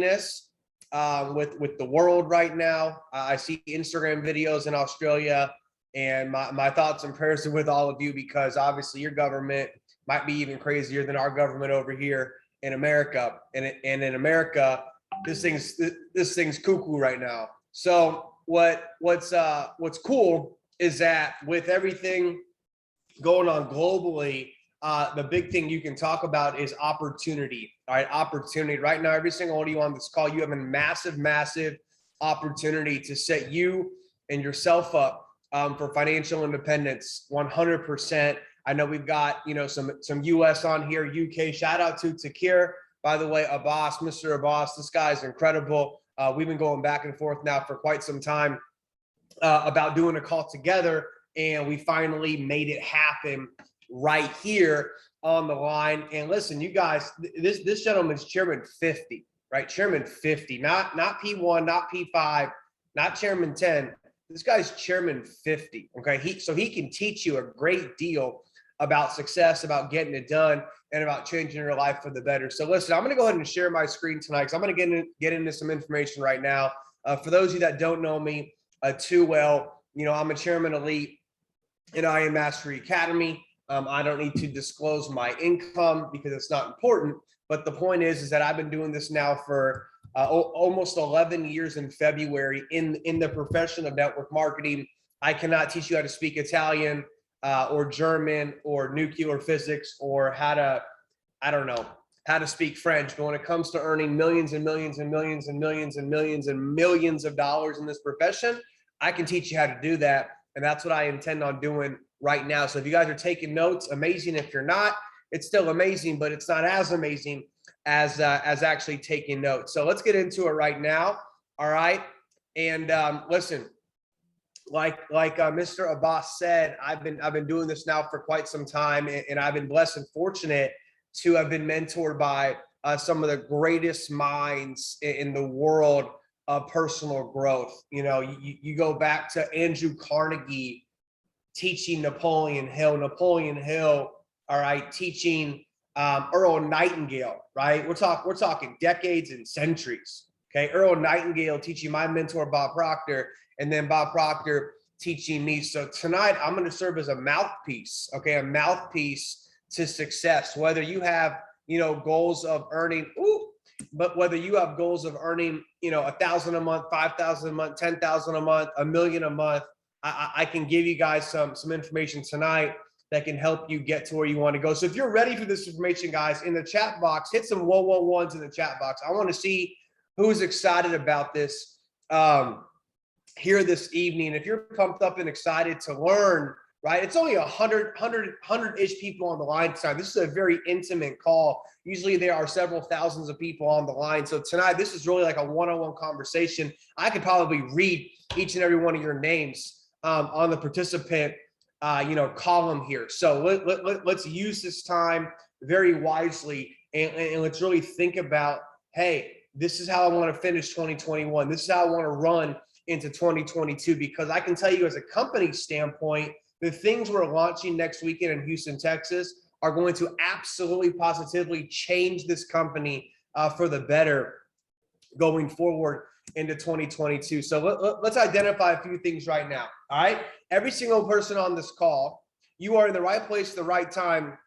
with the world right now. I see Instagram videos in Australia, and my thoughts and prayers are with all of you, because obviously your government might be even crazier than our government over here in America. And in America, this thing's cuckoo right now. So what's cool is that with everything going on globally, the big thing you can talk about is opportunity. All right, opportunity. Right now, every single one of you on this call, you have a massive opportunity to set you and yourself up for financial independence. 100%. I know we've got some US on here, UK. Shout out to Takir, by the way, Abbas, Mr. Abbas. This guy's incredible. We've been going back and forth now for quite some time about doing a call together, and we finally made it happen right here on the line. And listen, you guys, this gentleman's chairman 50, right? Chairman 50, not P1, not P5, not chairman 10. This guy's chairman 50. Okay, so he can teach you a great deal about success, about getting it done, and about changing your life for the better. So listen, I'm going to go ahead and share my screen tonight, because I'm going to get into some information right now. For those of you that don't know me too well, I'm a chairman elite in I Am Mastery Academy. I don't need to disclose my income because it's not important. But the point is that I've been doing this now for almost 11 years in February in the profession of network marketing. I cannot teach you how to speak Italian or German or nuclear physics or how to speak French. But when it comes to earning millions and millions and millions and millions and millions and millions of dollars in this profession, I can teach you how to do that. And that's what I intend on doing right now. So if you guys are taking notes, amazing. If you're not, it's still amazing, but it's not as amazing as actually taking notes. So let's get into it right now. All right. And listen, like Mr. Abbas said, I've been doing this now for quite some time, and I've been blessed and fortunate to have been mentored by some of the greatest minds in the world of personal growth. You go back to Andrew Carnegie teaching Napoleon Hill, all right, teaching Earl Nightingale, right? We're talking decades and centuries. Okay, Earl Nightingale teaching my mentor Bob Proctor, and then Bob Proctor teaching me. So tonight I'm going to serve as a mouthpiece, okay, a mouthpiece to success. Whether you have goals of earning, but whether you have goals of earning, 1,000 a month, 5,000 a month, 10,000 a month, $1 million a month, I can give you guys some information tonight that can help you get to where you want to go. So if you're ready for this information, guys, in the chat box, hit some 111s in the chat box. I want to see who's excited about this here this evening. If you're pumped up and excited to learn, right? It's only 100-ish people on the line tonight. This is a very intimate call. Usually there are several thousands of people on the line. So tonight, this is really like a one-on-one conversation. I could probably read each and every one of your names on the participant column here. So let's use this time very wisely, and let's really think about, hey, this is how I want to finish 2021. This is how I want to run into 2022, because I can tell you as a company standpoint, the things we're launching next weekend in Houston, Texas are going to absolutely positively change this company for the better going forward into 2022. So let's identify a few things right now. All right. Every single person on this call, you are in the right place at the right time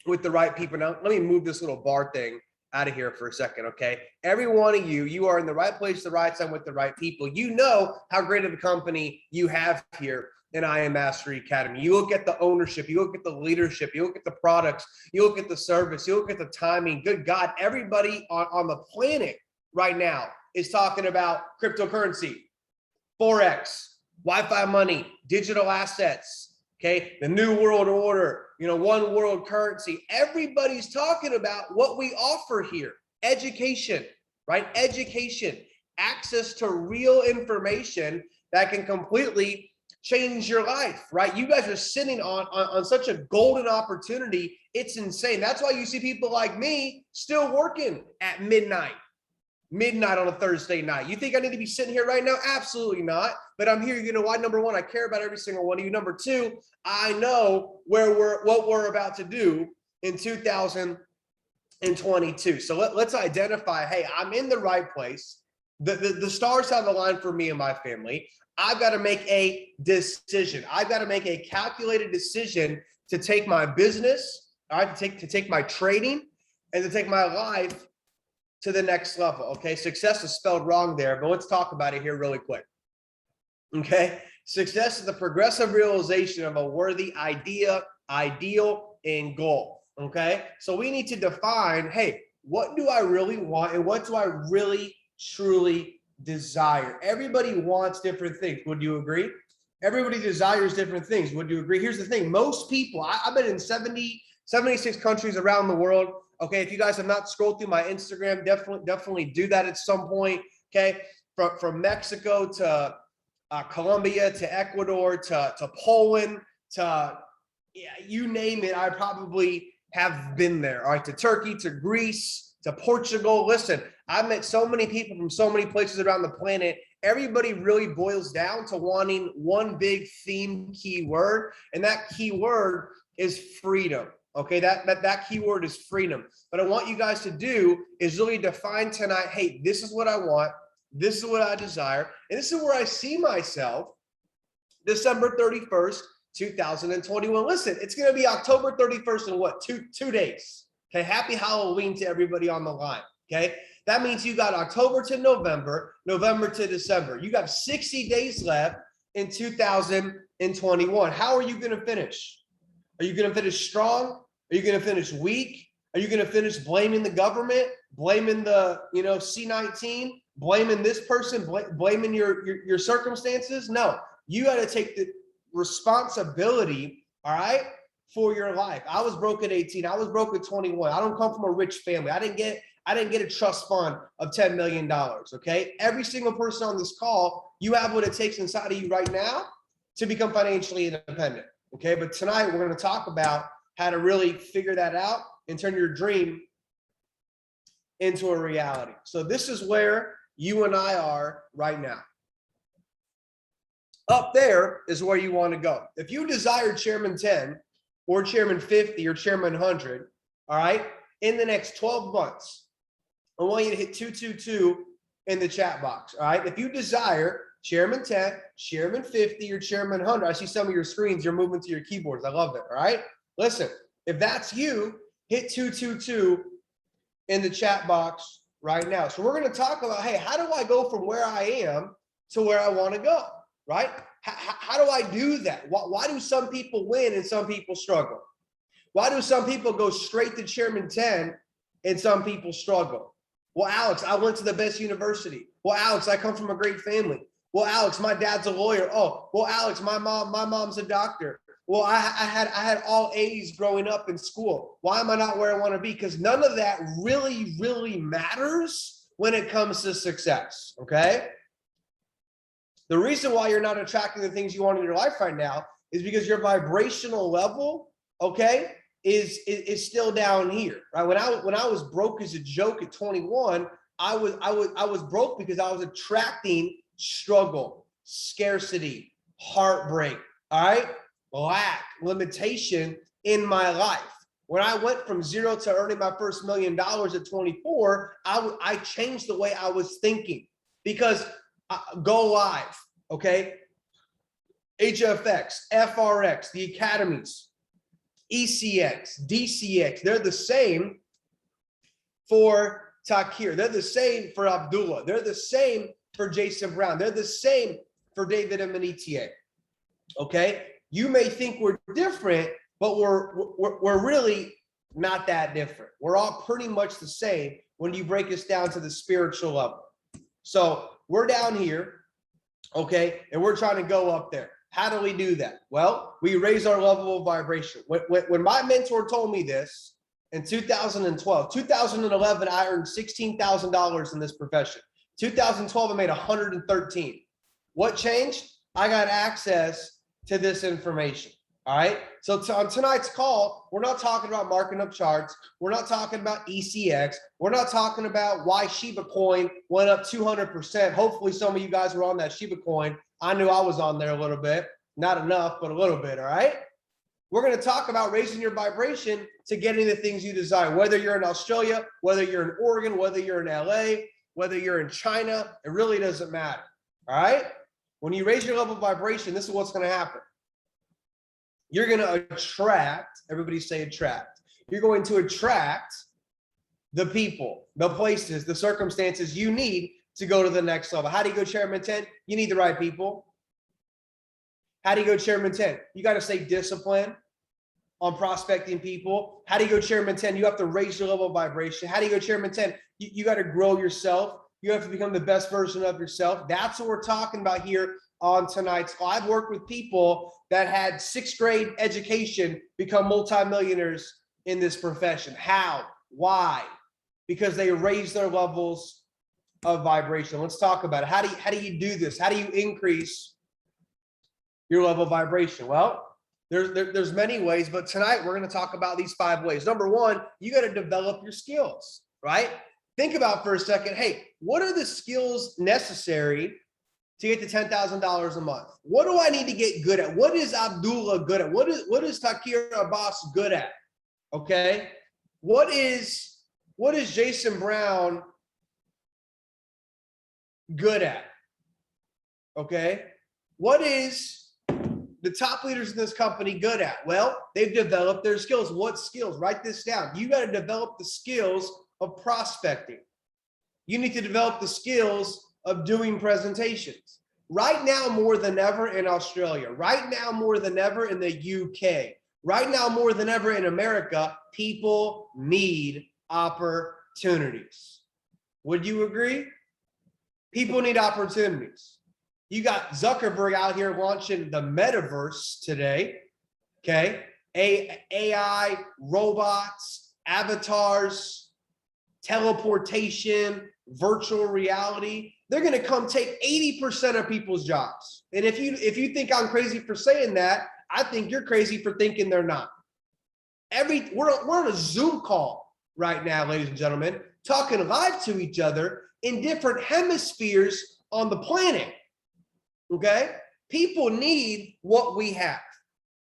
with the right people. Now, let me move this little bar thing out of here for a second. Okay. Every one of you are in the right place at the right time with the right people. You know how great of a company you have here in I Am Mastery Academy. You look at the ownership, you look at the leadership, you look at the products, you look at the service, you look at the timing. Good God, everybody on the planet right now is talking about cryptocurrency, Forex, Wi-Fi money, digital assets, okay? The new world order, one world currency. Everybody's talking about what we offer here. Education, right? Education, access to real information that can completely change your life, right? You guys are sitting on such a golden opportunity. It's insane. That's why you see people like me still working at midnight on a Thursday night. You think I need to be sitting here right now? Absolutely not. But I'm here. You know why? Number one, I care about every single one of you. Number two, I know what we're about to do in 2022. in 22. So let's identify, hey, I'm in the right place. The stars have aligned for me and my family. I've got to make a decision. I've got to make a calculated decision to take my business, all right, to take my trading, and to take my life to the next level. Okay, success is spelled wrong there, but let's talk about it here really quick. Okay, success is the progressive realization of a worthy idea, ideal, and goal. Okay, so we need to define, hey, what do I really want and what do I really truly desire? Everybody wants different things. Would you agree? Everybody desires different things. Would you agree? Here's the thing. Most people, I've been in 76 countries around the world. Okay, if you guys have not scrolled through my Instagram, definitely do that at some point. Okay, from Mexico to Colombia to Ecuador to Poland to, yeah, you name it, I probably have been there. All right, to Turkey, to Greece, to Portugal. Listen, I've met so many people from so many places around the planet. Everybody really boils down to wanting one big theme keyword, and that keyword is freedom. Okay, that keyword is freedom. But I want you guys to do is really define tonight, hey, this is what I want, this is what I desire, and this is where I see myself December 31st, 2021. Listen, it's going to be October 31st in what, two days. Okay, happy Halloween to everybody on the line. Okay, that means you got October to November, November to December. You got 60 days left in 2021. How are you going to finish? Are you going to finish strong? Are you going to finish weak? Are you going to finish blaming the government, blaming the C-19, blaming this person, blaming your circumstances? No, you got to take the responsibility, all right, for your life. I was broke at 18. I was broke at 21. I don't come from a rich family. I didn't get a trust fund of $10 million. Okay, every single person on this call, you have what it takes inside of you right now to become financially independent. Okay, but tonight we're going to talk about how to really figure that out and turn your dream into a reality. So this is where you and I are right now. Up there is where you want to go. If you desire Chairman 10 or Chairman 50 or Chairman 100, all right, in the next 12 months, I want you to hit 222 in the chat box. All right, if you desire Chairman 10, Chairman 50, or Chairman 100. I see some of your screens, you're moving to your keyboards. I love it, all right? Listen, if that's you, hit 222 in the chat box right now. So we're going to talk about, hey, how do I go from where I am to where I want to go, right? How do I do that? Why do some people win and some people struggle? Why do some people go straight to Chairman 10 and some people struggle? Well, Alex, I went to the best university. Well, Alex, I come from a great family. Well, Alex, my dad's a lawyer. Oh, well, Alex, my mom's a doctor. Well, I had all A's growing up in school. Why am I not where I want to be? Because none of that really matters when it comes to success. Okay. The reason why you're not attracting the things you want in your life right now is because your vibrational level, okay, is still down here. Right. When I was broke as a joke at 21, I was broke because I was attracting struggle, scarcity, heartbreak, all right, lack, limitation in my life. When I went from zero to earning my first $1 million at 24, I changed the way I was thinking because go live, okay, HFX, FRX, the academies, ECX, DCX, they're the same for Takir. They're the same for Abdullah. They're the same for Jason Brown. They're the same for David Emenitier. Okay, you may think we're different, but we're really not that different. We're all pretty much the same when you break us down to the spiritual level. So we're down here, okay, and we're trying to go up there. How do we do that? Well, we raise our level of vibration. When my mentor told me this in 2012, 2011, I earned $16,000 in this profession. 2012, I made 113. What changed? I got access to this information. All right. So on tonight's call, we're not talking about marking up charts. We're not talking about ECX. We're not talking about why Shiba coin went up 200%. Hopefully some of you guys were on that Shiba coin. I knew I was on there a little bit, not enough, but a little bit. All right. We're going to talk about raising your vibration to getting the things you desire, whether you're in Australia, whether you're in Oregon, whether you're in LA, whether you're in China, it really doesn't matter. All right. When you raise your level of vibration, this is what's going to happen. You're going to attract, everybody say attract. You're going to attract the people, the places, the circumstances you need to go to the next level. How do you go Chairman 10? You need the right people. How do you go Chairman 10? You got to stay disciplined on prospecting people. How do you go Chairman 10? You have to raise your level of vibration. How do you go Chairman 10? You got to grow yourself. You have to become the best version of yourself. That's what we're talking about here on tonight's call. I've worked with people that had 6th grade education become multimillionaires in this profession. How? Why? Because they raised their levels of vibration. Let's talk about it. How do you do this? How do you increase your level of vibration? Well, there's many ways, but tonight we're going to talk about these 5 ways. Number 1, you got to develop your skills, right? Think about for a second, hey, what are the skills necessary to get to $10,000 a month? What do I need to get good at? What is Abdullah good at? What is Takir Abbas good at? Okay. What is Jason Brown good at? Okay. What is the top leaders in this company good at? Well, they've developed their skills. What skills? Write this down. You got to develop the skills of prospecting. You need to develop the skills of doing presentations. Right now, more than ever in Australia, right now, more than ever in the UK, right now, more than ever in America, people need opportunities. Would you agree? People need opportunities. You got Zuckerberg out here launching the metaverse today, okay? AI, robots, avatars, teleportation, virtual reality. They're going to come take 80% of people's jobs. And if you think I'm crazy for saying that, I think you're crazy for thinking they're not. We're on a Zoom call right now, ladies and gentlemen, talking live to each other in different hemispheres on the planet. Okay? People need what we have.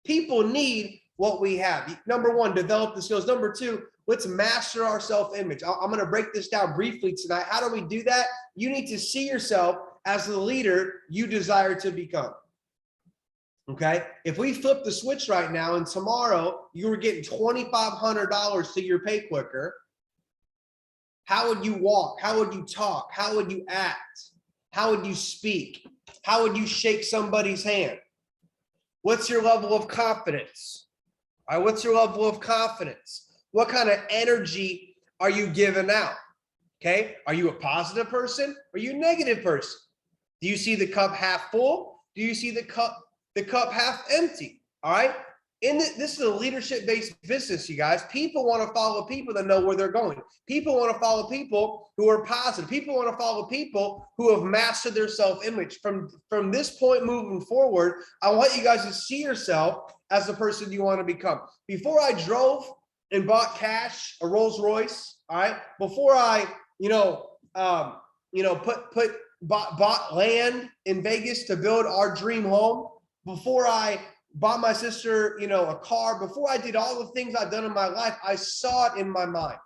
People need what we have. Number 1, develop the skills. Number 2, let's master our self-image. I'm going to break this down briefly tonight. How do we do that? You need to see yourself as the leader you desire to become. Okay? If we flip the switch right now and tomorrow you were getting $2,500 to your pay quicker, how would you walk? How would you talk? How would you act? How would you speak? How would you shake somebody's hand? What's your level of confidence? All right, what's your level of confidence? What kind of energy are you giving out? Okay, are you a positive person? Are you a negative person? Do you see the cup half full? Do you see the cup half empty? All right. This is a leadership-based business, you guys. People want to follow people that know where they're going. People want to follow people who are positive. People want to follow people who have mastered their self-image. From this point moving forward, I want you guys to see yourself as the person you want to become. Before I drove and bought cash a Rolls Royce, all right. Before I, bought land in Vegas to build our dream home. Before I bought my sister, a car, before I did all the things I've done in my life, I saw it in my mind.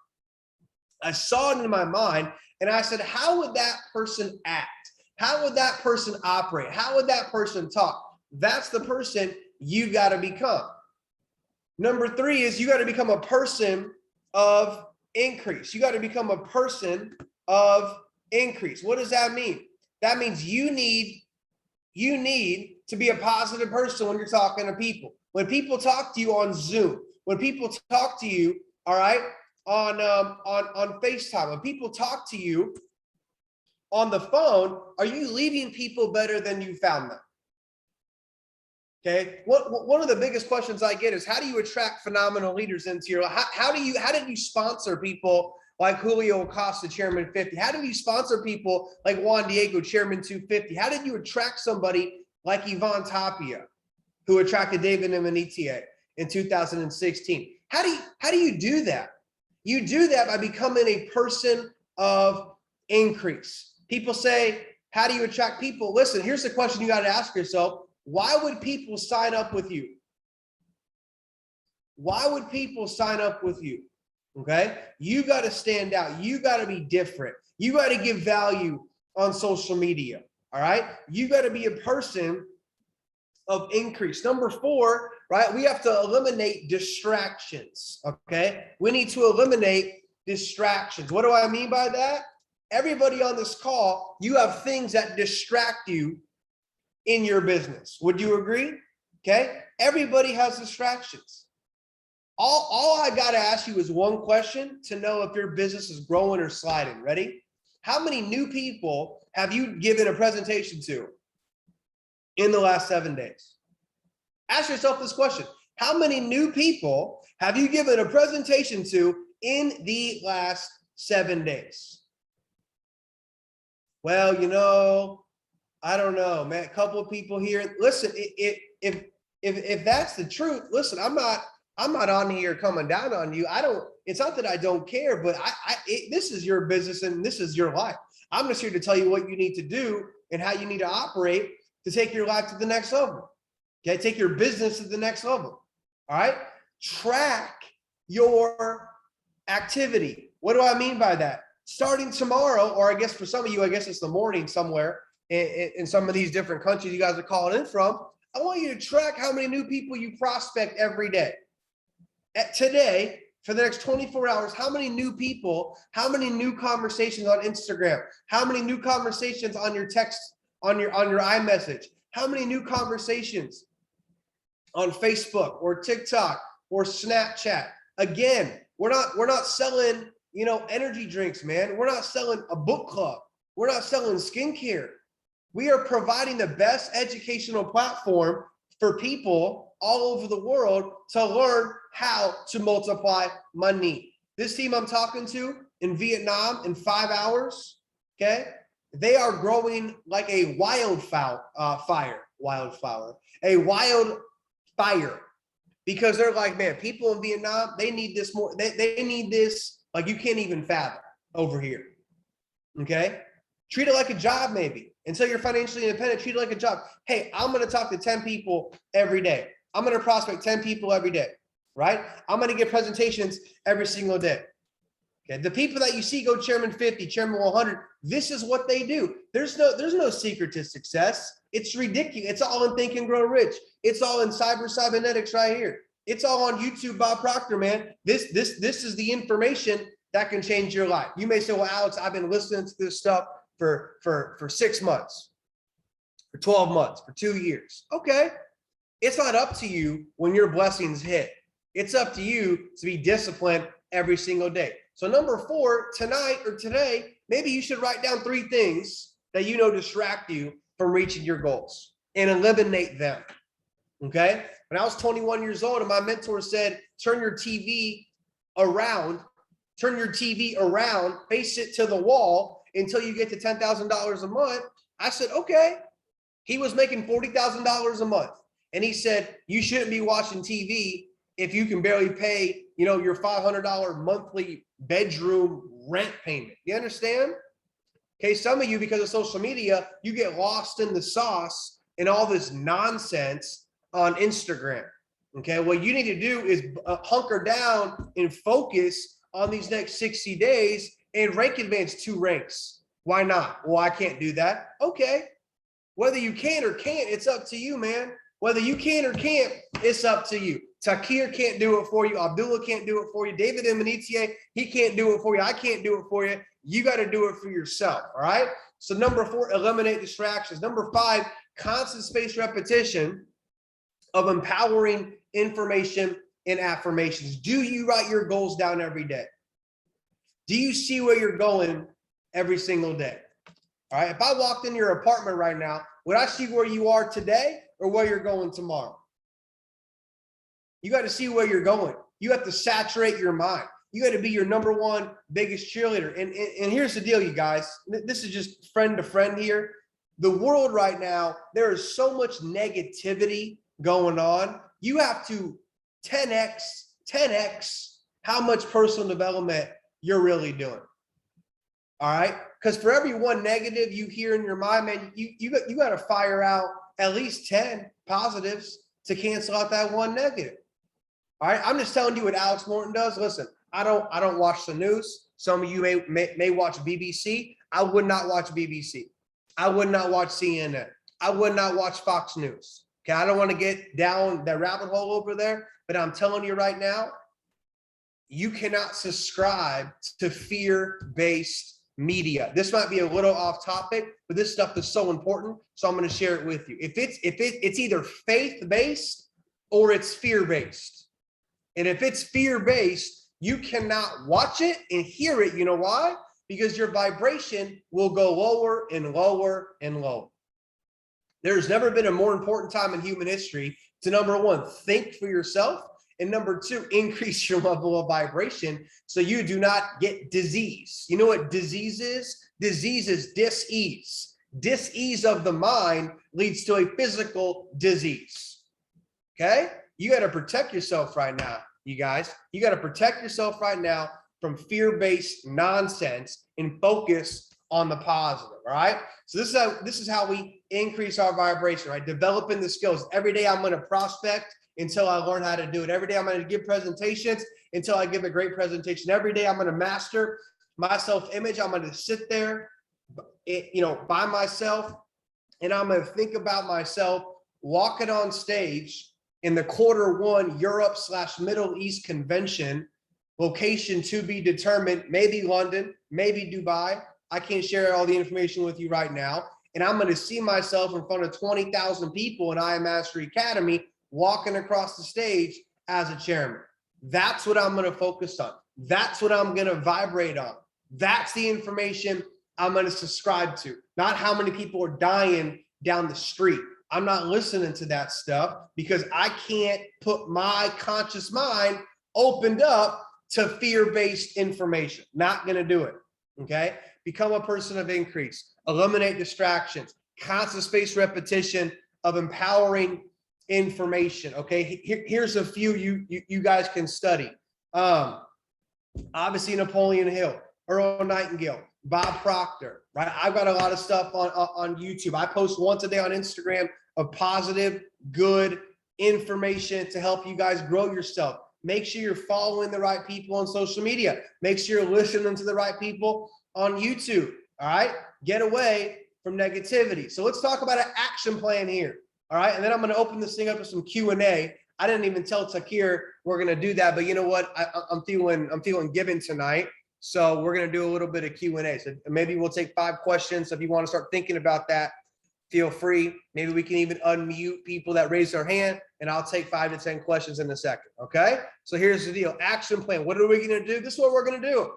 I saw it in my mind and I said, how would that person act? How would that person operate? How would that person talk? That's the person you got to become. Number 3 is you got to become a person of increase. You got to become a person of increase. What does that mean? That means you need to be a positive person when you're talking to people. When people talk to you on Zoom, when people talk to you, all right, on FaceTime, when people talk to you on the phone, are you leaving people better than you found them? Okay. One of the biggest questions I get is how do you attract phenomenal leaders into your life? How did you sponsor people like Julio Acosta, Chairman 50? How did you sponsor people like Juan Diego, Chairman 250? How did you attract somebody like Ivan Tapia, who attracted David Imanitie in 2016? How do you do that? You do that by becoming a person of increase. People say, how do you attract people? Listen, here's the question you got to ask yourself. Why would people sign up with you? why would people sign up with you? Okay. You got to stand out. You got to be different. You got to give value on social media. All right. You got to be a person of increase. Number 4, right? We have to eliminate distractions. Okay. We need to eliminate distractions. What do I mean by that? Everybody on this call, you have things that distract you in your business. Would you agree? Okay. Everybody has distractions. All I got to ask you is one question to know if your business is growing or sliding. Ready? How many new people have you given a presentation to in the last 7 days? Ask yourself this question. How many new people have you given a presentation to in the last 7 days? Well, you know, I don't know, man. A couple of people here. Listen, if that's the truth, listen, I'm not on here coming down on you. It's not that I don't care, but this is your business and this is your life. I'm just here to tell you what you need to do and how you need to operate to take your life to the next level. Okay, take your business to the next level. All right, track your activity. What do I mean by that? Starting tomorrow, or I guess for some of you, I guess it's the morning somewhere in some of these different countries you guys are calling in from. I want you to track how many new people you prospect every day. Today, for the next 24 hours, how many new people, how many new conversations on Instagram, how many new conversations on your text, on your iMessage, how many new conversations on Facebook or TikTok or Snapchat? Again, we're not selling, energy drinks, man. We're not selling a book club. We're not selling skincare. We are providing the best educational platform for people all over the world to learn how to multiply money. This team I'm talking to in Vietnam in 5 hours, okay? They are growing like a wildfire, because they're like, man, people in Vietnam, they need this more. They need this like you can't even fathom over here, okay? Treat it like a job maybe. Until you're financially independent, treat it like a job. Hey, I'm going to talk to 10 people every day. I'm going to prospect 10 people every day, right? I'm going to give presentations every single day. Okay. The people that you see go Chairman 50, Chairman 100, this is what they do. There's no secret to success. It's ridiculous. It's all in Think and Grow Rich. It's all in cybernetics right here. It's all on YouTube, Bob Proctor, man. This is the information that can change your life. You may say, well, Alex, I've been listening to this stuff for 6 months, for 12 months, for 2 years. Okay. It's not up to you when your blessings hit. It's up to you to be disciplined every single day. So number 4, tonight or today, maybe you should write down 3 things that distract you from reaching your goals and eliminate them. Okay. When I was 21 years old and my mentor said, turn your TV around, face it to the wall until you get to $10,000 a month. I said, okay. He was making $40,000 a month. And he said, you shouldn't be watching TV if you can barely pay, your $500 monthly bedroom rent payment. You understand? Okay. Some of you, because of social media, you get lost in the sauce and all this nonsense on Instagram. Okay. What you need to do is hunker down and focus on these next 60 days and rank advance 2 ranks. Why not? Well, I can't do that. Okay. Whether you can or can't, it's up to you, man. Whether you can or can't, it's up to you. Takir can't do it for you. Abdullah can't do it for you. David Emanitier, he can't do it for you. I can't do it for you. You got to do it for yourself. All right. So number 4, eliminate distractions. Number 5, constant spaced repetition of empowering information and affirmations. Do you write your goals down every day? Do you see where you're going every single day? All right. If I walked in your apartment right now, would I see where you are today or where you're going tomorrow? You got to see where you're going. You have to saturate your mind. You got to be your number 1 biggest cheerleader. And here's the deal, you guys. This is just friend to friend here. The world right now, there is so much negativity going on. You have to 10x how much personal development you're really doing. All right. Because for every 1 negative you hear in your mind, man, you got to fire out at least 10 positives to cancel out that 1 negative. All right, I'm just telling you what Alex Morton does. Listen, I don't watch the news. Some of you may watch BBC. I would not watch BBC. I would not watch CNN. I would not watch Fox News. Okay, I don't want to get down that rabbit hole over there, but I'm telling you right now, you cannot subscribe to fear-based media. This might be a little off topic, but this stuff is so important, so I'm going to share it with you. It's either faith-based or it's fear-based. And if it's fear-based, you cannot watch it and hear it. You know why? Because your vibration will go lower and lower and lower. There's never been a more important time in human history to, number one, think for yourself, and number two, increase your level of vibration so you do not get disease. You know what disease is? Disease is dis-ease. Dis-ease of the mind leads to a physical disease. Okay? You got to protect yourself right now, you guys. You got to protect yourself right now from fear-based nonsense and focus on the positive. All right. So this is how we increase our vibration, right? Developing the skills. Every day I'm going to prospect until I learn how to do it. Every day I'm going to give presentations until I give a great presentation. Every day I'm going to master my self-image. I'm going to sit there, by myself, and I'm going to think about myself walking on stage in the Q1 Europe/Middle East convention, location to be determined, maybe London, maybe Dubai. I can't share all the information with you right now. And I'm going to see myself in front of 20,000 people in I Am Mastery Academy walking across the stage as a chairman. That's what I'm going to focus on. That's what I'm going to vibrate on. That's the information I'm going to subscribe to, not how many people are dying down the street. I'm not listening to that stuff because I can't put my conscious mind opened up to fear-based information. Not going to do it. Okay. Become a person of increase, eliminate distractions, constant spaced repetition of empowering information. Okay. Here's a few you guys can study. Obviously Napoleon Hill, Earl Nightingale, Bob Proctor, right? I've got a lot of stuff on YouTube. I post once a day on Instagram of positive, good information to help you guys grow yourself. Make sure you're following the right people on social media. Make sure you're listening to the right people on YouTube. All right. Get away from negativity. So let's talk about an action plan here. All right. And then I'm going to open this thing up to some Q&A. I didn't even tell Takir we're going to do that, but you know what? I'm feeling given tonight. So we're going to do a little bit of Q&A. So maybe we'll take 5 questions. So if you want to start thinking about that, feel free. Maybe we can even unmute people that raise their hand, and I'll take 5 to 10 questions in a second. Okay. So here's the deal. Action plan. What are we going to do? This is what we're going to do.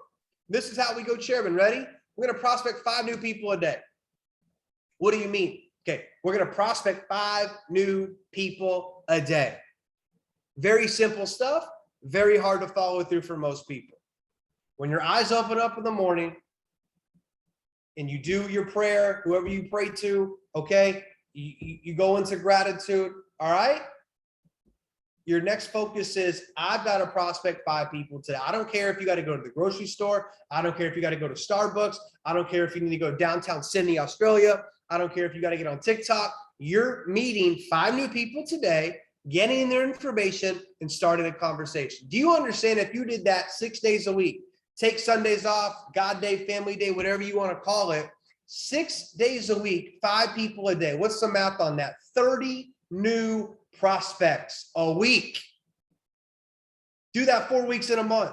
This is how we go, chairman. Ready? We're going to prospect 5 new people a day. What do you mean? Okay. We're going to prospect 5 new people a day. Very simple stuff. Very hard to follow through for most people. When your eyes open up in the morning and you do your prayer, whoever you pray to, okay, you go into gratitude, all right? Your next focus is, I've got to prospect 5 people today. I don't care if you got to go to the grocery store. I don't care if you got to go to Starbucks. I don't care if you need to go downtown Sydney, Australia. I don't care if you got to get on TikTok. You're meeting 5 new people today, getting their information and starting a conversation. Do you understand if you did that 6 days a week, take Sundays off, God day, family day, whatever you want to call it, 6 days a week, 5 people a day. What's the math on that? 30 new prospects a week. Do that 4 weeks in a month.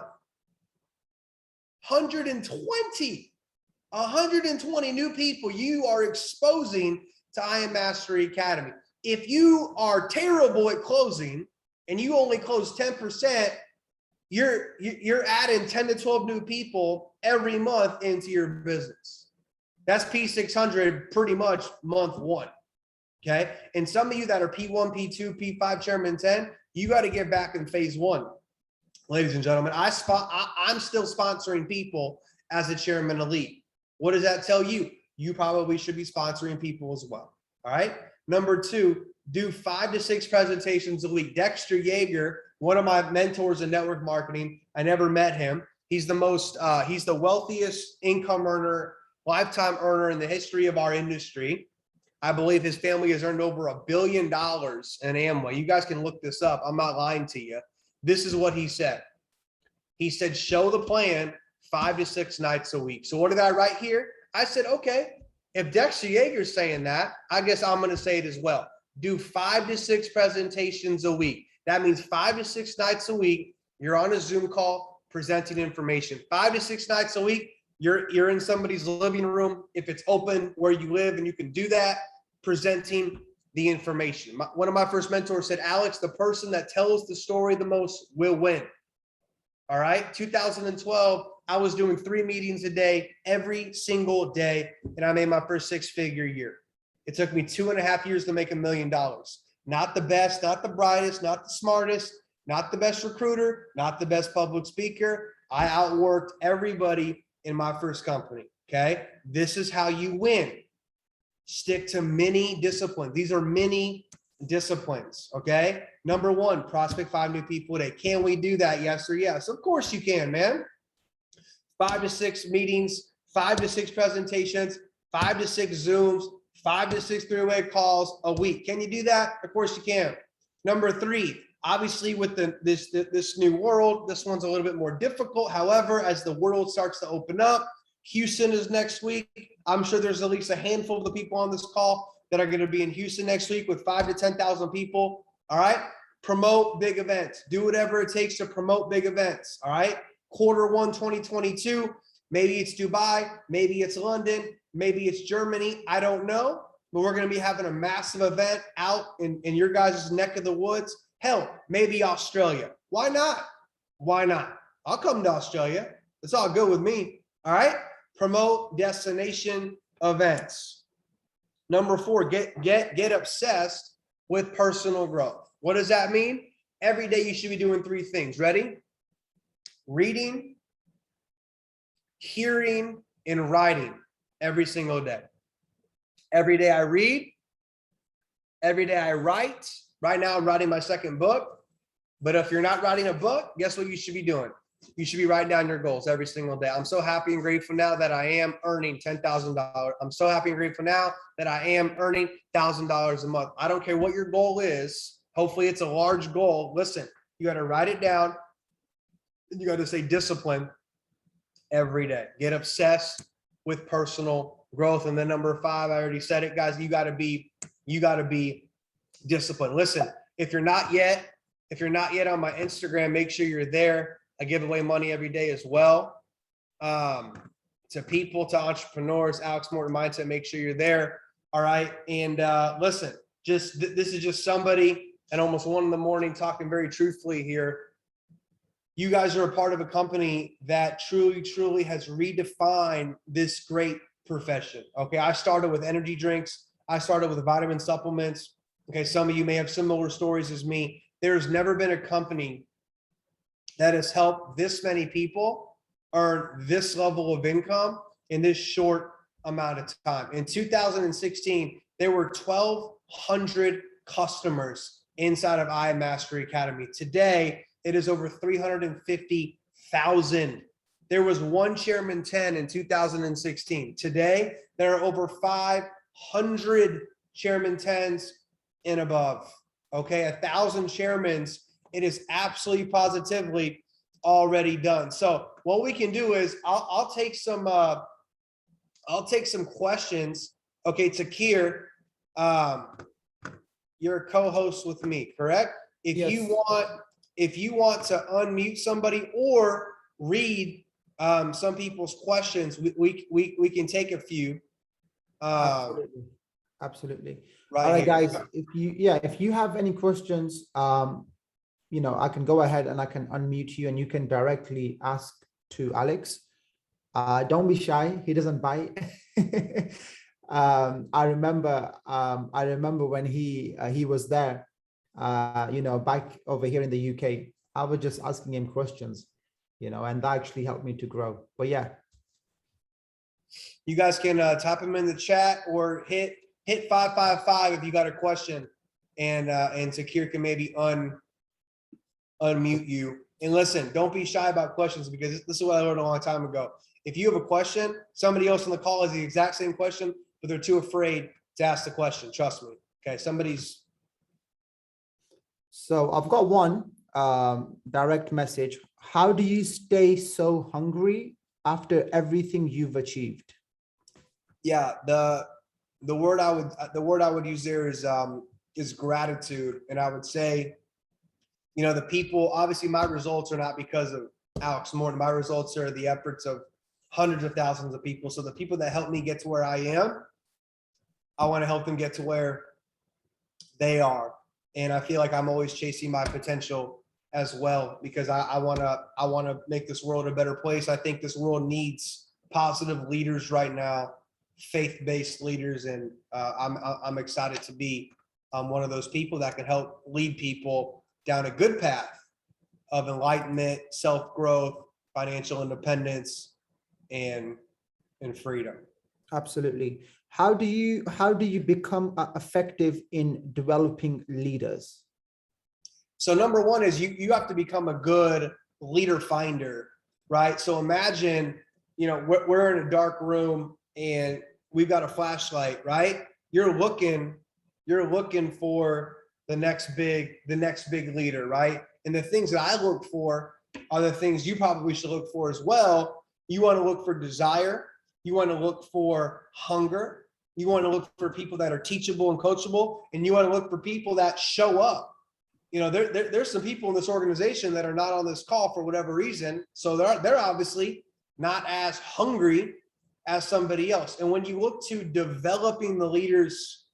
120 new people you are exposing to I Am Mastery Academy. If you are terrible at closing and you only close 10%, you're adding 10 to 12 new people every month into your business. That's P600 pretty much month 1. Okay. And some of you that are P1, P2, P5 chairman 10, you got to get back in phase 1. Ladies and gentlemen, I'm still sponsoring people as a chairman elite. What does that tell you? You probably should be sponsoring people as well. All right. Number 2, do 5 to 6 presentations a week. Dexter Yeager, one of my mentors in network marketing, I never met him. He's the wealthiest income earner, lifetime earner in the history of our industry. I believe his family has earned over $1 billion in Amway. You guys can look this up. I'm not lying to you. This is what he said. He said, show the plan 5 to 6 nights a week. So what did I write here? I said, okay, if Dexter Yeager's saying that, I guess I'm going to say it as well. Do 5 to 6 presentations a week. That means 5 to 6 nights a week, you're on a Zoom call presenting information. 5 to 6 nights a week, you're in somebody's living room, if it's open where you live and you can do that, presenting the information. One of my first mentors said, Alex, the person that tells the story the most will win. All right, 2012, I was doing 3 meetings a day, every single day, and I made my first 6-figure year. It took me 2.5 years to make $1 million. Not the best, not the brightest, not the smartest, not the best recruiter, not the best public speaker. I outworked everybody in my first company, okay? This is how you win. Stick to mini disciplines. These are mini disciplines, okay? Number 1, prospect 5 new people a day. Can we do that? Yes or yes? Of course you can, man. 5 to 6 meetings, 5 to 6 presentations, 5 to 6 Zooms, 5 to 6 three-way calls a week. Can you do that? Of course you can. Number 3, obviously with this new world, this one's a little bit more difficult. However, as the world starts to open up, Houston is next week. I'm sure there's at least a handful of the people on this call that are going to be in Houston next week with 5 to 10,000 people. All right. Promote big events. Do whatever it takes to promote big events. All right. Q1 2022. Maybe it's Dubai. Maybe it's London. Maybe it's Germany. I don't know. But we're going to be having a massive event out in your guys' neck of the woods. Hell, maybe Australia. Why not? Why not? I'll come to Australia. It's all good with me. All right. Promote destination events. Number 4, get obsessed with personal growth. What does that mean? Every day you should be doing 3 things. Ready? Reading, hearing, and writing every single day. Every day I read. Every day I write. Right now I'm writing my 2nd book. But if you're not writing a book, guess what you should be doing? You should be writing down your goals every single day. I'm so happy and grateful now that I am earning $10,000. I'm so happy and grateful now that I am earning $1,000 a month. I don't care what your goal is. Hopefully it's a large goal. Listen, you got to write it down. You got to stay disciplined every day. Get obsessed with personal growth. And then number 5, I already said it, guys. You got to be disciplined. Listen, if you're not yet on my Instagram, make sure you're there. I give away money every day as well. To people, to entrepreneurs, Alex Morton Mindset, make sure you're there. All right. And listen, this is just somebody at almost 1 in the morning talking very truthfully here. You guys are a part of a company that truly has redefined this great profession. Okay. I started with energy drinks. I started with vitamin supplements. Okay. Some of you may have similar stories as me. There's never been a company that has helped this many people earn this level of income in this short amount of time. In 2016, there were 1,200 customers inside of I Mastery Academy. Today, it is over 350,000. There was 1 Chairman 10 in 2016. Today, there are over 500 Chairman 10s and above. Okay, 1,000 chairmans. It is absolutely positively already done. So what we can do is I'll take some questions. Okay, Takir, you're a co-host with me, correct? If Yes. you want to unmute somebody or read some people's questions, we can take a few. Absolutely. Right. All right, here. guys. If you have any questions, I can go ahead and I can unmute you and you can directly ask to Alex. Don't be shy. He doesn't bite. I remember when he was there, back over here in the UK. I was just asking him questions, and that actually helped me to grow. But yeah. You guys can type them in the chat or hit 555 if you got a question, and Takir can maybe unmute you. And listen, don't be shy about questions, because this is what I learned a long time ago. If you have a question, somebody else on the call has the exact same question, but they're too afraid to ask the question. Trust me. Okay, So I've got one. direct message. How do you stay so hungry after everything you've achieved? Yeah, the word I would use there is gratitude. And I would say, the people, obviously my results are not because of Alex Morton. My results are the efforts of hundreds of thousands of people. So the people that helped me get to where I am, I want to help them get to where they are. And I feel like I'm always chasing my potential as well, because I want to make this world a better place. I think this world needs positive leaders right now, faith-based leaders, and I'm excited to be one of those people that can help lead people down a good path of enlightenment, self-growth, financial independence, and freedom. Absolutely. How do you become effective in developing leaders? So number one is you have to become a good leader finder, right? So imagine, we're in a dark room and we've got a flashlight, right? You're looking for the next big leader, right? And the things that I look for are the things you probably should look for as well. You want to look for desire. You want to look for hunger. You want to look for people that are teachable and coachable, and you want to look for people that show up. There's some people in this organization that are not on this call for whatever reason. So they're obviously not as hungry as somebody else. And when you look to developing the leaders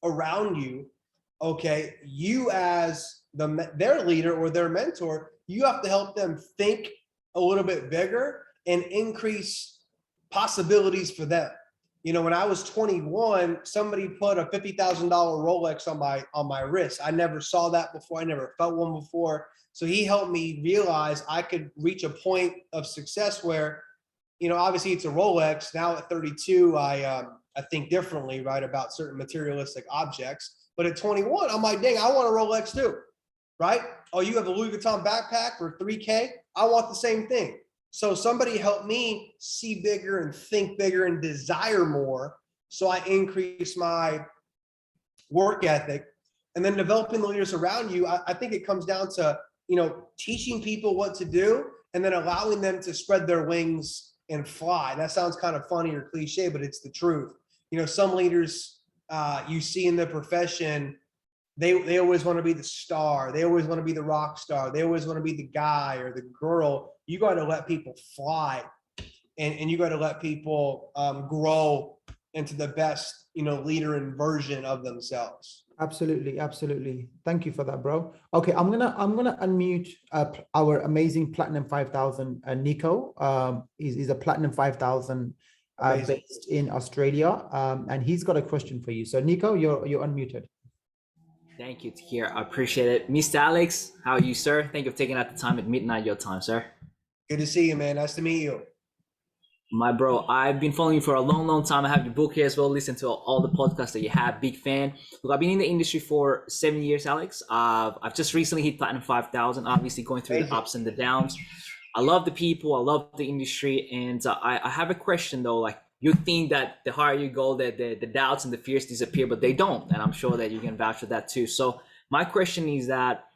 around you, okay, you as their leader or their mentor, you have to help them think a little bit bigger and increase possibilities for them. When I was 21, somebody put a $50,000 Rolex on my wrist. I never saw that before. I never felt one before. So he helped me realize I could reach a point of success where, obviously it's a Rolex. Now at 32, I think differently, right, about certain materialistic objects. But at 21, I'm like, dang, I want a Rolex too, right? Oh, you have a Louis Vuitton backpack for 3K? I want the same thing. So somebody helped me see bigger and think bigger and desire more. So I increase my work ethic, and then developing the leaders around you. I think it comes down to, teaching people what to do and then allowing them to spread their wings and fly. That sounds kind of funny or cliche, but it's the truth. Some leaders you see in the profession, they always want to be the star. They always want to be the rock star. They always want to be the guy or the girl. You got to let people fly, and you got to let people grow into the best, leader and version of themselves. Absolutely, absolutely. Thank you for that, bro. Okay, I'm gonna unmute our amazing Platinum 5000, Nico. He's a Platinum 5000 based in Australia, and he's got a question for you. So Nico, you're unmuted. Thank you, Tahir. I appreciate it. Mr. Alex, how are you, sir? Thank you for taking out the time at midnight your time, sir. Good to see you, man. Nice to meet you. My bro, I've been following you for a long, long time. I have your book here as well. Listen to all the podcasts that you have. Big fan. Look, I've been in the industry for 7 years, Alex. I've just recently hit Platinum 5000, obviously going through the ups and the downs. I love the people. I love the industry. And I have a question, though. Like, you think that the higher you go, that the doubts and the fears disappear, but they don't. And I'm sure that you can vouch for that too. So my question is that,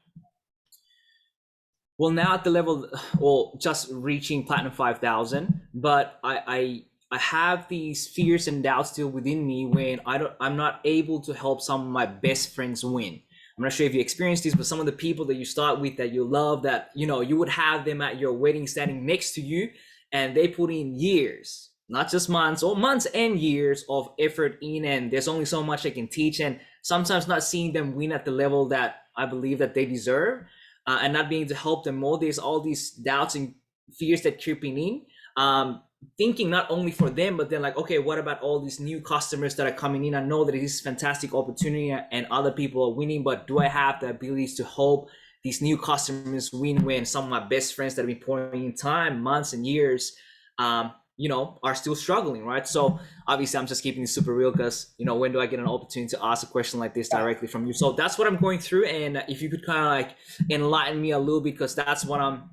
well, now at the level, well, just reaching Platinum 5000, but I have these fears and doubts still within me when I'm not able to help some of my best friends win. I'm not sure if you experienced this, but some of the people that you start with that you love, that, you would have them at your wedding standing next to you, and they put in years, not just months, or months and years of effort in, and there's only so much I can teach, and sometimes not seeing them win at the level that I believe that they deserve. And not being able to help them more. There's all these doubts and fears that creeping in, thinking not only for them, but then like, okay, what about all these new customers that are coming in? I know that it is a fantastic opportunity and other people are winning, but do I have the abilities to help these new customers win when some of my best friends that have been pouring in time, months and years, are still struggling, right? So obviously I'm just keeping it super real because, when do I get an opportunity to ask a question like this directly from you? So that's what I'm going through. And if you could kind of like enlighten me a little bit, because that's what I'm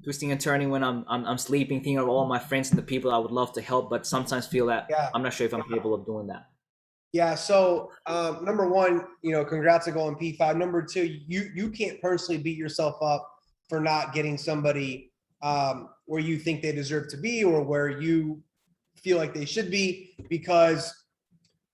twisting and turning when I'm sleeping, thinking of all my friends and the people I would love to help, but sometimes feel that I'm not sure if I'm capable of doing that. Yeah. So number one, congrats on going P5. Number two, you can't personally beat yourself up for not getting somebody where you think they deserve to be or where you feel like they should be, because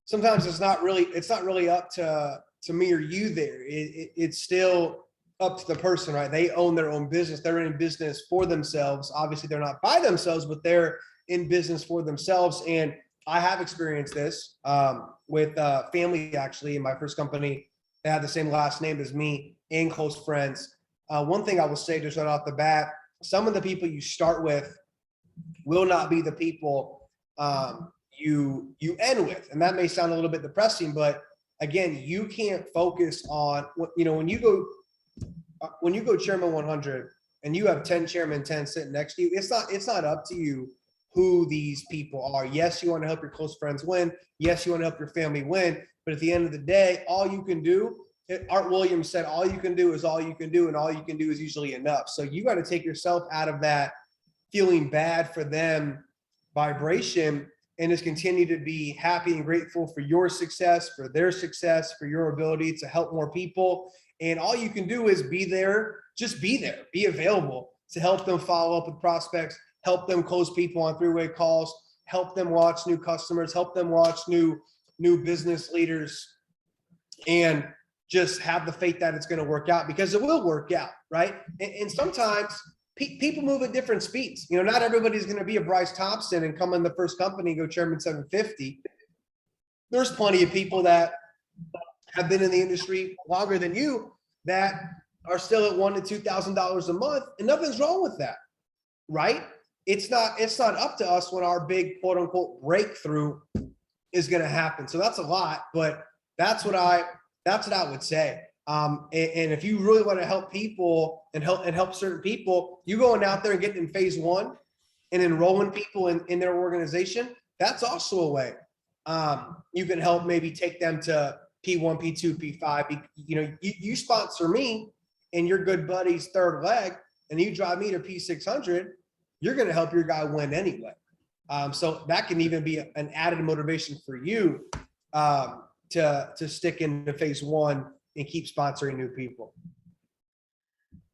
sometimes it's not really up to me or you there. It's still up to the person, right? They own their own business. They're in business for themselves. Obviously, they're not by themselves, but they're in business for themselves. And I have experienced this with family, actually, in my first company. They had the same last name as me and close friends. One thing I will say just right off the bat, some of the people you start with will not be the people you end with, and that may sound a little bit depressing, but again, you can't focus on when you go chairman 100 and you have 10 chairman 10 sitting next to you. It's not up to you who these people are. Yes, you want to help your close friends win. Yes, you want to help your family win. But at the end of the day, all you can do, Art Williams said, all you can do is all you can do, and all you can do is usually enough. So you got to take yourself out of that feeling bad for them vibration and just continue to be happy and grateful for your success, for their success, for your ability to help more people. And all you can do is be there, just be there, be available to help them follow up with prospects, help them close people on three-way calls, help them watch new customers, help them watch new business leaders, and just have the faith that it's going to work out, because it will work out, right? And sometimes people move at different speeds. Not everybody's going to be a Bryce Thompson and come in the first company and go chairman 750. There's plenty of people that have been in the industry longer than you that are still at $1,000 to $2,000 a month, and nothing's wrong with that, right? It's not up to us when our big quote unquote breakthrough is going to happen. So that's a lot, but that's what I would say. And if you really want to help people and help certain people, you going out there and getting in phase one and enrolling people in their organization, that's also a way. You can help maybe take them to P1, P2, P5. You sponsor me and your good buddy's third leg, and you drive me to P600, you're going to help your guy win anyway. So that can even be an added motivation for you to stick into phase one and keep sponsoring new people.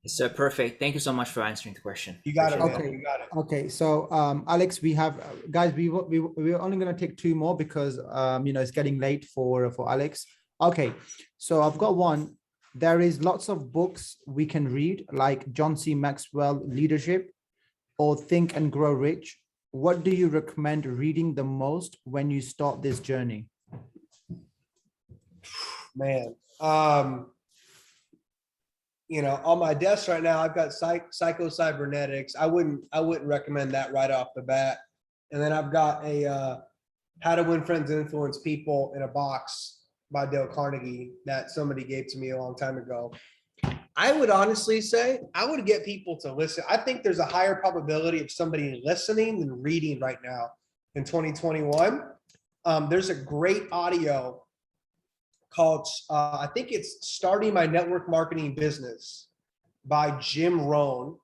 So perfect. Thank you so much for answering the question. You got it, man. Okay. You got it. Okay, so Alex, we have guys. We're only going to take two more because it's getting late for Alex. Okay, so I've got one. There is lots of books we can read, like John C. Maxwell Leadership or Think and Grow Rich. What do you recommend reading the most when you start this journey? Man, on my desk right now, I've got Psycho-Cybernetics. I wouldn't recommend that right off the bat. And then I've got a How to Win Friends and Influence People in a Box by Dale Carnegie that somebody gave to me a long time ago. I would honestly say I would get people to listen. I think there's a higher probability of somebody listening than reading right now in 2021. There's a great audio called, I think it's Starting My Network Marketing Business by Jim Rohn.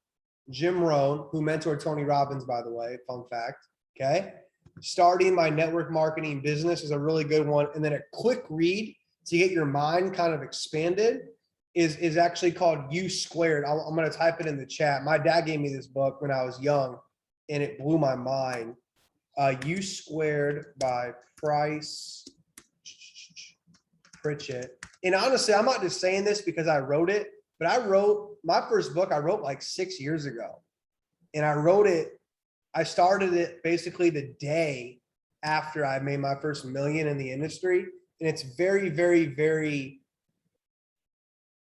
Jim Rohn, who mentored Tony Robbins, by the way, fun fact, okay? Starting My Network Marketing Business is a really good one. And then a quick read to get your mind kind of expanded is actually called U Squared. I'm going to type it in the chat. My dad gave me this book when I was young, and it blew my mind. U Squared by Price Pritchett. And honestly, I'm not just saying this because I wrote it, but I wrote my first book, I wrote like 6 years ago. And I started it basically the day after I made my first million in the industry. And it's very, very, very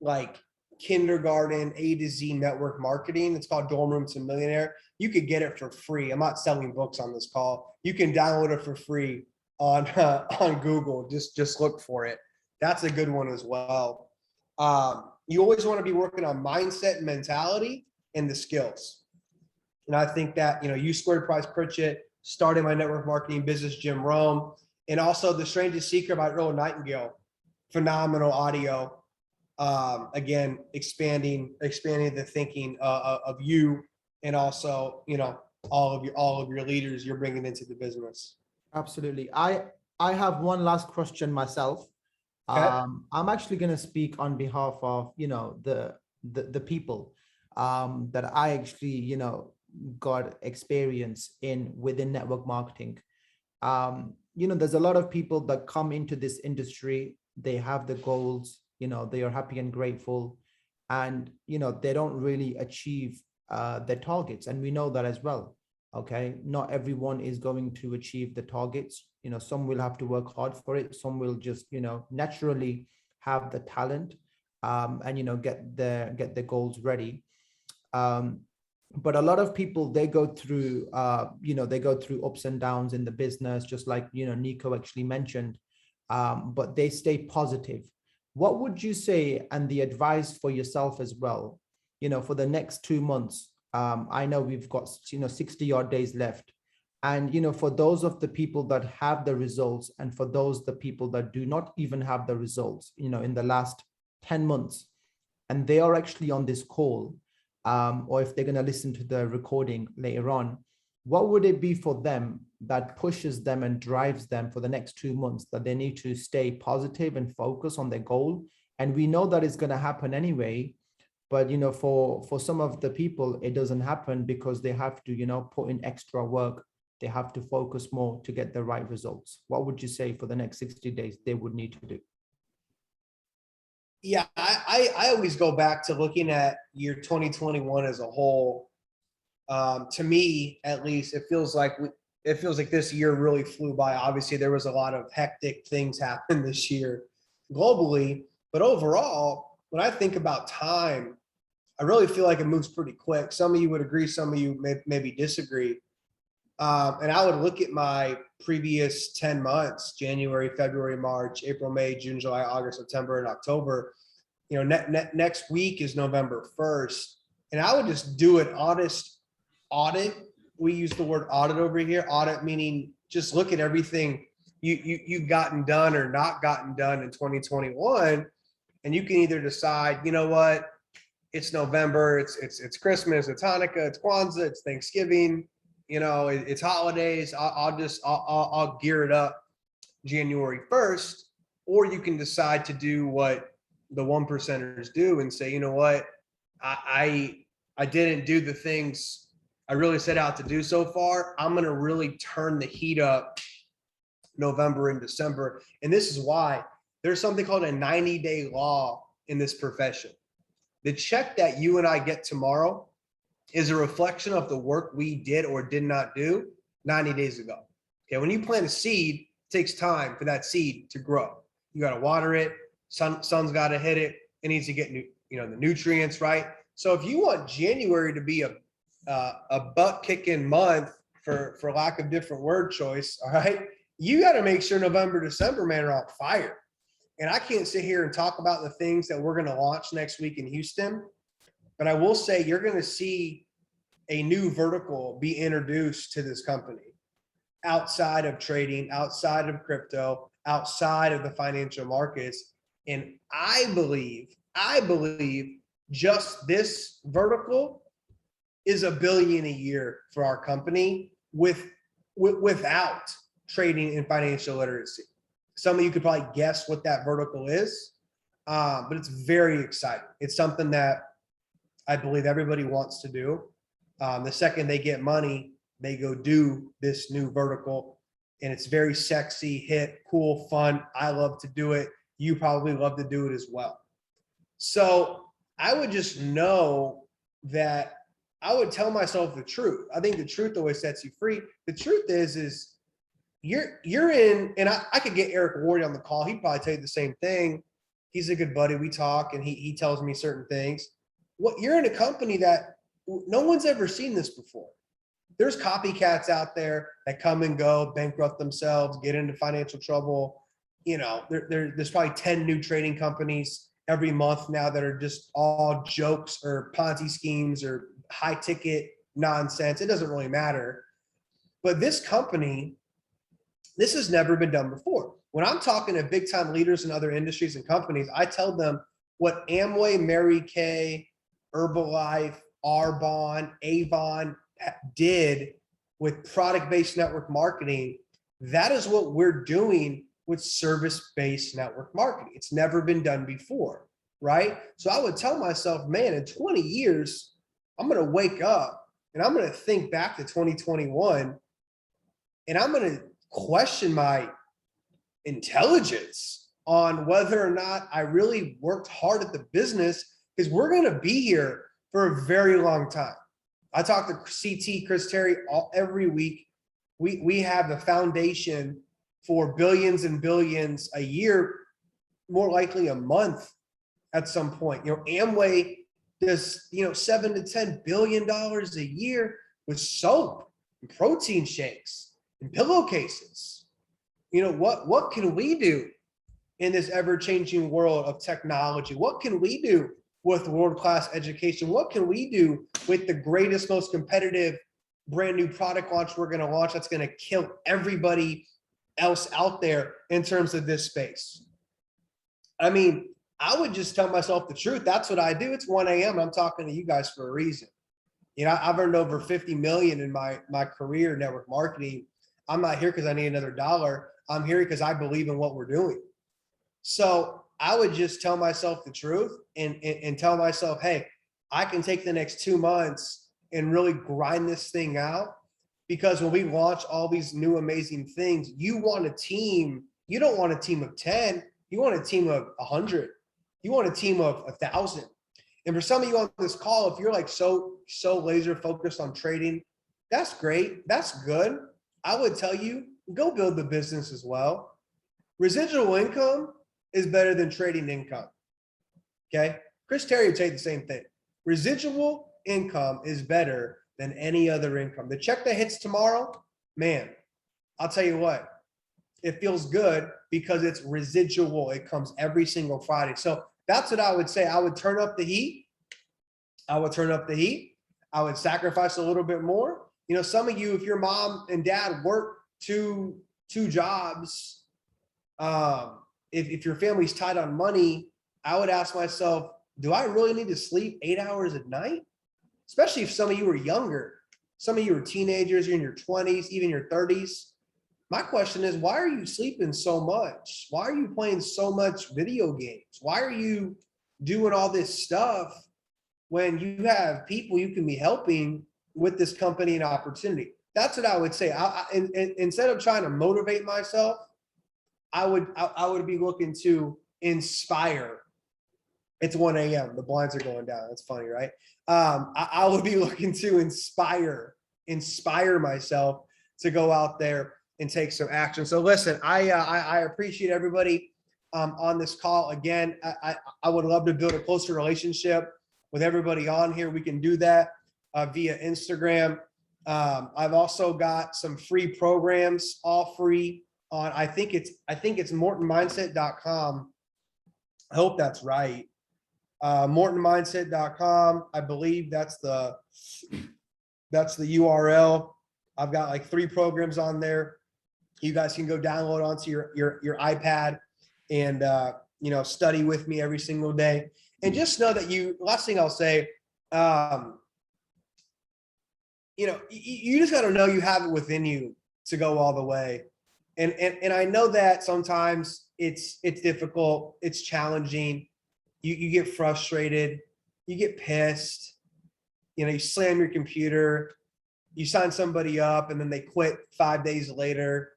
like kindergarten A to Z network marketing. It's called Dorm Room to Millionaire. You could get it for free. I'm not selling books on this call. You can download it for free on Google. Just look for it. That's a good one as well. You always want to be working on mindset and mentality and the skills. And I think that, U Squared, Price Pritchett, Starting My Network Marketing Business, Jim Rohn, and also The Strangest Secret by Earl Nightingale. Phenomenal audio. Again, expanding the thinking of you, and also, all of your leaders you're bringing into the business. Absolutely. I have one last question myself. Okay. I'm actually going to speak on behalf of, the people that I actually, got experience in within network marketing. There's a lot of people that come into this industry, they have the goals, they are happy and grateful, and, they don't really achieve their targets. And we know that as well. Okay. Not everyone is going to achieve the targets. Some will have to work hard for it. Some will just, naturally have the talent, and, get their goals ready. Um, but a lot of people, they go through they go through ups and downs in the business, just like Nico actually mentioned. But they stay positive. What would you say, and the advice for yourself as well, for the next 2 months? I know we've got 60 odd days left, and for those of the people that have the results, and for those the people that do not even have the results in the last 10 months, and they are actually on this call, or if they're going to listen to the recording later on, what would it be for them that pushes them and drives them for the next 2 months, that they need to stay positive and focus on their goal? And we know that it's going to happen anyway, but for some of the people, it doesn't happen because they have to put in extra work. They have to focus more to get the right results. What would you say for the next 60 days they would need to do? Yeah, I always go back to looking at year 2021 as a whole. To me, at least, it feels like this year really flew by. Obviously, there was a lot of hectic things happen this year globally, but overall, when I think about time, I really feel like it moves pretty quick. Some of you would agree, some of you maybe disagree. And I would look at my previous 10 months, January, February, March, April, May, June, July, August, September, and October. Next week is November 1st. And I would just do an honest audit. We use the word audit over here. Audit meaning just look at everything you've gotten done or not gotten done in 2021. And you can either decide, you know what, it's November, it's Christmas, it's Hanukkah, it's Kwanzaa, it's Thanksgiving, it's holidays. I'll gear it up January 1st, or you can decide to do what the 1%ers do and say, you know what, I didn't do the things I really set out to do so far. I'm going to really turn the heat up November and December. And this is why there's something called a 90-day law in this profession. The check that you and I get tomorrow is a reflection of the work we did or did not do 90 days ago. Okay, when you plant a seed, it takes time for that seed to grow. You got to water it. Sun's got to hit it. It needs to get the nutrients right. So if you want January to be a butt kicking month, for lack of different word choice, all right, you got to make sure November, December, man, are on fire. And I can't sit here and talk about the things that we're going to launch next week in Houston, but I will say you're going to see a new vertical be introduced to this company outside of trading, outside of crypto, outside of the financial markets. And I believe just this vertical is $1 billion a year for our company without trading and financial literacy. Some of you could probably guess what that vertical is, but it's very exciting. It's something that I believe everybody wants to do. The second they get money, they go do this new vertical, and it's very sexy, hip, cool, fun. I love to do it. You probably love to do it as well. So I would just know that I would tell myself the truth. I think the truth always sets you free. The truth is you're in, and I could get Eric Ward on the call. He'd probably tell you the same thing. He's a good buddy. We talk, and he tells me certain things. You're in a company that no one's ever seen this before. There's copycats out there that come and go, bankrupt themselves, get into financial trouble. There's probably 10 new trading companies every month now that are just all jokes or Ponzi schemes or high ticket nonsense. It doesn't really matter. But this company, this has never been done before. When I'm talking to big time leaders in other industries and companies, I tell them what Amway, Mary Kay, Herbalife, Arbonne, Avon did with product-based network marketing That is what we're doing with service-based network marketing. It's never been done before, right? So I would tell myself, man, in 20 years, I'm going to wake up and I'm going to think back to 2021 and I'm going to question my intelligence on whether or not I really worked hard at the business, because we're going to be here for a very long time. I talk to CT Chris Terry every week. We have the foundation for billions and billions a year, more likely a month at some point. Amway does, $7 to $10 billion a year with soap and protein shakes and pillowcases. What can we do in this ever-changing world of technology? What can we do with world-class education? What can we do with the greatest, most competitive brand new product launch we're going to launch that's going to kill everybody else out there in terms of this space? I mean, I would just tell myself the truth. That's what I do. It's 1 a.m. I'm talking to you guys for a reason. I've earned over 50 million in my career in network marketing. I'm not here because I need another dollar. I'm here because I believe in what we're doing. So I would just tell myself the truth and tell myself, hey, I can take the next 2 months and really grind this thing out, because when we launch all these new amazing things, you want a team. You don't want a team of 10. You want a team of 100. You want a team of 1,000. And for some of you on this call, if you're like so laser focused on trading, that's great. That's good. I would tell you, go build the business as well. Residual income is better than trading income. Okay. Chris Terry would say the same thing. Residual income is better than any other income. The check that hits tomorrow, man, I'll tell you what, it feels good because it's residual. It comes every single Friday. So that's what I would say. I would turn up the heat. I would sacrifice a little bit more. Some of you, if your mom and dad work two jobs, if your family's tight on money, I would ask myself, do I really need to sleep 8 hours at night? Especially if some of you are younger. Some of you are teenagers, you're in your 20s, even your 30s. My question is, why are you sleeping so much? Why are you playing so much video games? Why are you doing all this stuff when you have people you can be helping with this company and opportunity? That's what I would say. Instead of trying to motivate myself, I would be looking to inspire. It's 1 a.m. The blinds are going down. That's funny, right? I would be looking to inspire myself to go out there and take some action. So listen, I appreciate everybody on this call. Again, I would love to build a closer relationship with everybody on here. We can do that via Instagram. I've also got some free programs, all free on, I think it's mortonmindset.com. I hope that's right. mortonmindset.com. I believe that's the URL. I've got like 3 programs on there. You guys can go download onto your iPad and study with me every single day. And just know that last thing I'll say, you just got to know you have it within you to go all the way. And I know that sometimes it's difficult, it's challenging. You get frustrated, you get pissed, you slam your computer, you sign somebody up and then they quit 5 days later.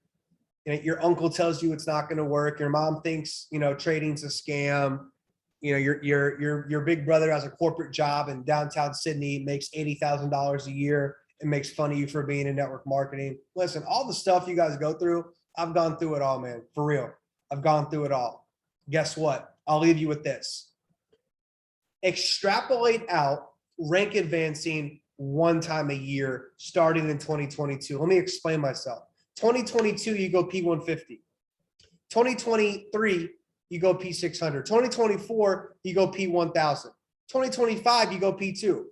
Your uncle tells you it's not going to work. Your mom thinks, trading's a scam. Your big brother has a corporate job in downtown Sydney, makes $80,000 a year and makes fun of you for being in network marketing. Listen, all the stuff you guys go through, I've gone through it all, man. For real. I've gone through it all. Guess what? I'll leave you with this. Extrapolate out rank advancing 1 time a year starting in 2022. Let me explain myself. 2022, you go P150. 2023, you go P600. 2024, you go P1000. 2025, you go P2.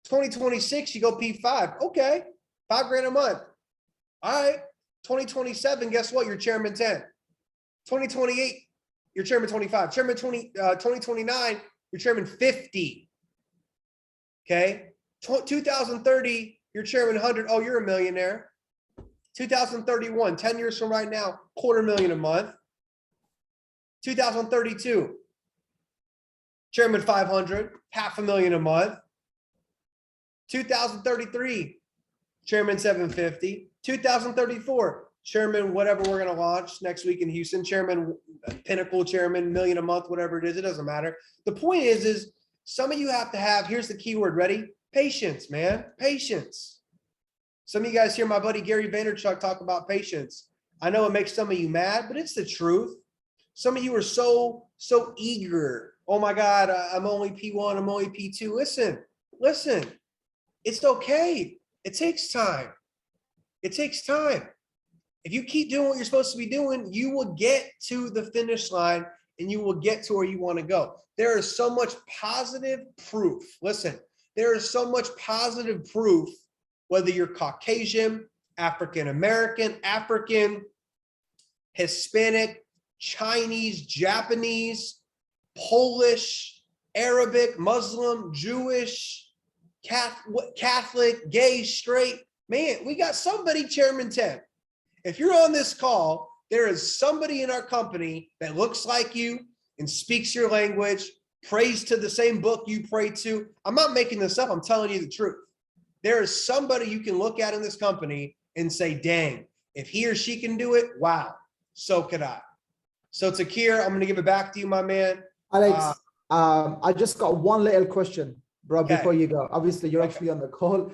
2026, you go P5. Okay, $5,000 a month. All right. 2027, guess what? You're chairman 10. 2028, you're chairman 25. 2029, you're chairman 50. Okay. 2030, you're chairman 100. Oh, you're a millionaire. 2031, 10 years from right now, $250,000 a month. 2032, Chairman 500, $500,000 a month. 2033, Chairman 750. 2034, Chairman whatever we're going to launch next week in Houston, Chairman Pinnacle, Chairman million a month, whatever it is, it doesn't matter. The point is some of you have to have, here's the key word, ready? Patience, man, patience. Some of you guys hear my buddy Gary Vaynerchuk talk about patience. I know it makes some of you mad, but it's the truth. Some of you are so eager. Oh my God, I'm only P1, I'm only P2. Listen, it's okay. It takes time. It takes time. If you keep doing what you're supposed to be doing, you will get to the finish line and you will get to where you want to go. There is so much positive proof. Listen, there is so much positive proof, whether you're Caucasian, African American, African, Hispanic, Chinese, Japanese, Polish, Arabic, Muslim, Jewish, Catholic, gay, straight. Man, we got somebody, Chairman 10. If you're on this call, there is somebody in our company that looks like you and speaks your language, prays to the same book you pray to. I'm not making this up. I'm telling you the truth. There is somebody you can look at in this company and say, dang, if he or she can do it, wow, so could I. So Takir, I'm going to give it back to you, my man. Alex, I just got one little question, bro, Okay. before you go. Obviously, you're actually on the call.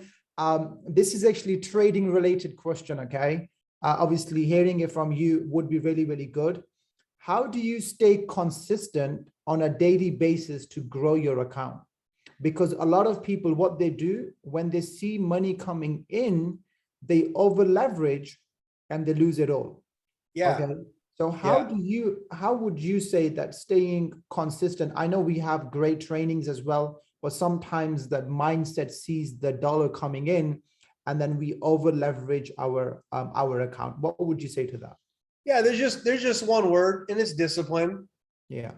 This is actually trading related question, okay? Obviously, hearing it from you would be really, really good. How do you stay consistent on a daily basis to grow your account? Because a lot of people, what they do when they see money coming in, they over leverage and they lose it all. Yeah. Okay. So how would you say that staying consistent? I know we have great trainings as well, but sometimes that mindset sees the dollar coming in and then we over leverage our account. What would you say to that? Yeah, there's just one word, and it's discipline. Yeah.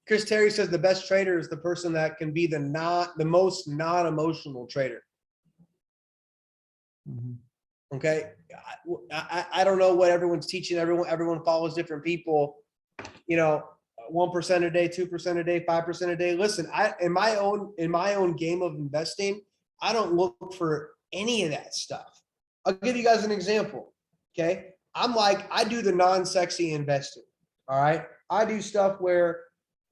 Chris Terry says the best trader is the person that can be the most non-emotional trader. Mm-hmm. Okay. I don't know what everyone's teaching. Everyone follows different people, 1% a day, 2% a day, 5% a day. Listen, in my own game of investing, I don't look for any of that stuff. I'll give you guys an example. Okay. I do the non-sexy investing. All right. I do stuff where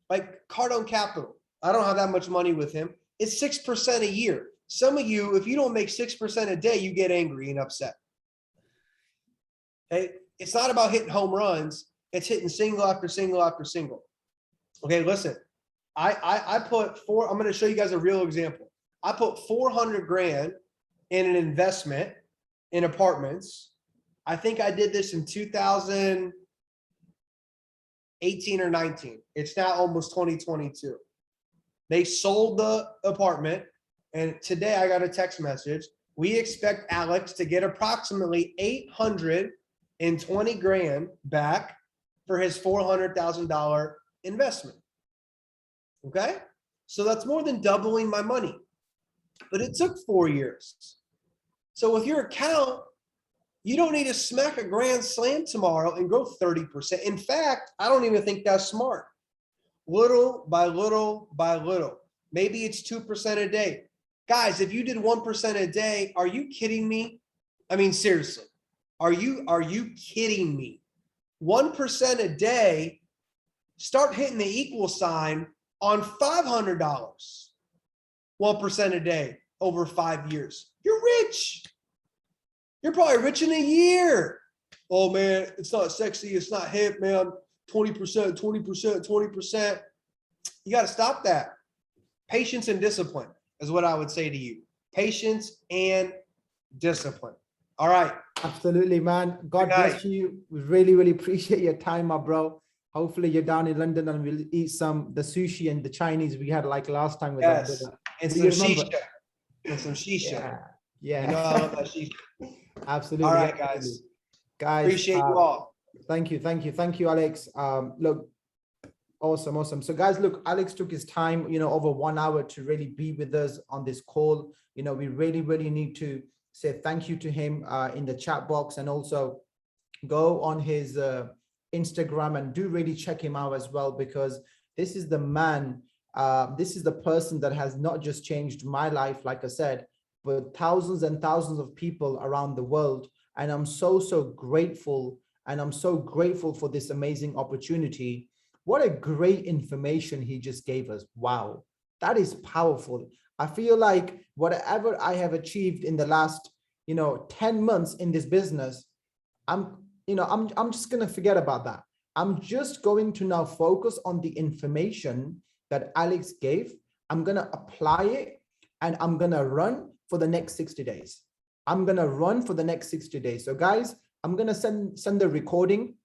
like Cardone Capital, I don't have that much money with him. It's 6% a year. Some of you, if you don't make 6% a day, you get angry and upset. Okay. It's not about hitting home runs. It's hitting single after single after single. Okay. Listen, I put I'm going to show you guys a real example. I put 400 grand in an investment in apartments. I think I did this in 2018 or 19. It's now almost 2022. They sold the apartment. And today I got a text message. We expect Alex to get approximately 820 grand back for his $400,000 investment. Okay. So that's more than doubling my money, but it took 4 years. So with your account, you don't need to smack a grand slam tomorrow and grow 30%. In fact, I don't even think that's smart. Little by little by little. Maybe it's 2% a day. Guys, if you did 1% a day, are you kidding me? I mean, seriously, are you kidding me? 1% a day, start hitting the equal sign on $500. 1% a day over 5 years. You're rich. You're probably rich in a year. Oh man, it's not sexy. It's not hip, man. 20%, 20%, 20%. You got to stop that. Patience and discipline is what I would say to you. Patience and discipline. All right. Absolutely, man. God bless you. We really, really appreciate your time, my bro. Hopefully you're down in London and we'll eat the sushi and the Chinese we had like last time with yes. us. And some shisha. And some shisha. Yeah. You know I love that shisha. Absolutely. All right, absolutely. guys. Appreciate you all. Thank you, Alex. Look, awesome. So guys, look, Alex took his time, over 1 hour to really be with us on this call. We really, really need to say thank you to him in the chat box, and also go on his Instagram and do really check him out as well, because this is the man, this is the person that has not just changed my life, like I said, but thousands and thousands of people around the world. And I'm so, so grateful. And I'm so grateful for this amazing opportunity. What a great information he just gave us. Wow, that is powerful. I feel like whatever I have achieved in the last, 10 months in this business, I'm just going to forget about that. I'm just going to now focus on the information that Alex gave. I'm going to apply it, and I'm going to run for the next 60 days. I'm going to run for the next 60 days. So guys, I'm going to send the recording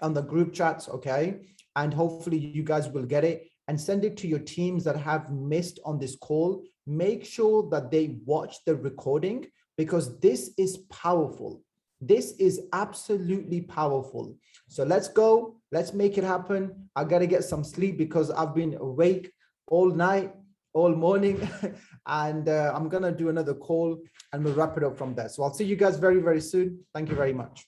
on the group chats, okay? And hopefully you guys will get it, and send it to your teams that have missed on this call. Make sure that they watch the recording, because this is powerful. This is absolutely powerful. So let's go. Let's make it happen. I got to get some sleep because I've been awake all night, all morning, and I'm going to do another call, and we'll wrap it up from there. So I'll see you guys very, very soon. Thank you very much.